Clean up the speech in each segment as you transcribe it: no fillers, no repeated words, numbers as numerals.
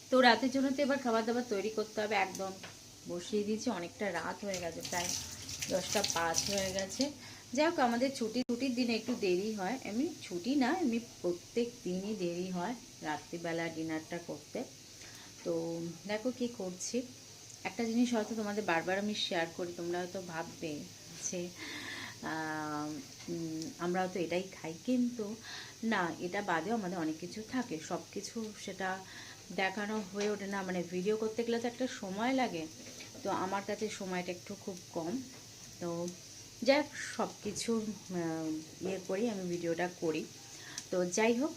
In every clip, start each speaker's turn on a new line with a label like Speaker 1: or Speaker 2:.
Speaker 1: তো রাতের জন্য তো এবার খাবার দাবার তৈরি করতে হবে। একদম বসিয়ে দিয়েছি, অনেকটা রাত হয়ে গেছে, প্রায় 10টা 5 হয়ে গেছে। যাই হোক, আমাদের ছুটির দিনে একটু দেরি হয়, এমনি ছুটি না, এমনি প্রত্যেক দিনই দেরি হয় রাত্রিবেলা ডিনারটা করতে। তো দেখো কি করছি। একটা জিনিস হয়তো তোমাদের বারবার আমি শেয়ার করি, তোমরা হয়তো ভাববে যে আমরা হয়তো এটাই খাই, কিন্তু না, এটা বাদেও আমাদের অনেক কিছু থাকে। সব কিছু সেটা দেখানো হয়ে ওঠে না, মানে ভিডিও করতে গেলে তো একটা সময় লাগে, তো আমার কাছে সময়টা একটু খুব কম। তো যাই হোক, সব কিছুর ইয়ে করি, আমি ভিডিওটা করি। তো যাই হোক,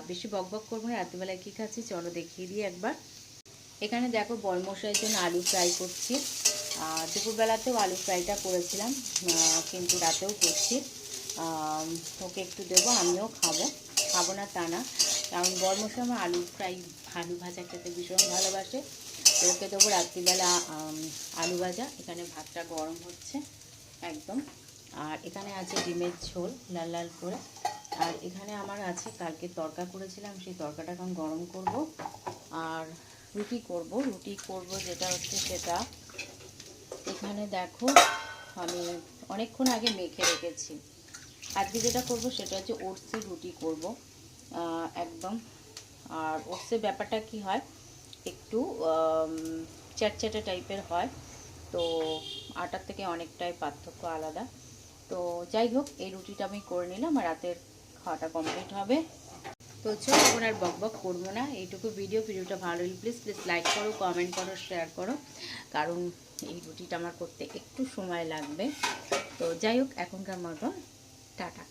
Speaker 1: বেশি বকবক করবো না। রাত্রিবেলায় কী খাচ্ছি চলো দেখিয়ে দিই একবার। এখানে দেখো বরমশাইয়ের জন্য আলু ফ্রাই করছি। দুপুরবেলাতেও আলু ফ্রাইটা করেছিলাম, কিন্তু রাতেও করছি। ওকে একটু দেবো, আমিও খাবো না তা না, কারণ বরমশাই আমার আলু ফ্রাই, আলু ভাজা খেতে ভীষণ ভালোবাসে। তো ওকে দেবো রাত্রিবেলা আলু ভাজা। এখানে ভাতটা গরম হচ্ছে একদম। আর এখানে আছে ডিমের ঝোল লাল লাল করে। আর এখানে আমার আছে কালকে তরকা করেছিলাম, সেই তরকাটা এখন গরম করব। আর রুটি করব যেটা হচ্ছে সেটা এখানে দেখো আমি অনেকক্ষণ আগে মেখে রেখেছি। আজকে যেটা করব সেটা হচ্ছে ওটসের রুটি করব একদম। আর ওটসের ব্যাপারটা কি হয়, একটু চ্যাটচ্যাটে টাইপের হয়, তো আটার থেকে অনেকটাই পার্থক্য আলাদা। তো যাই হোক, এই রুটিটা আমি করে নিলাম, আর রাতের খাওয়াটা কমপ্লিট হবে। তো চলো, এখন আর বকবক করবো না, এইটুকু ভিডিওটা ভালো হলে প্লিজ লাইক করো, কমেন্ট করো, শেয়ার করো, কারণ এই রুটিটা আমার করতে একটু সময় লাগবে। তো যাই হোক, এখনকার মতো টাটা।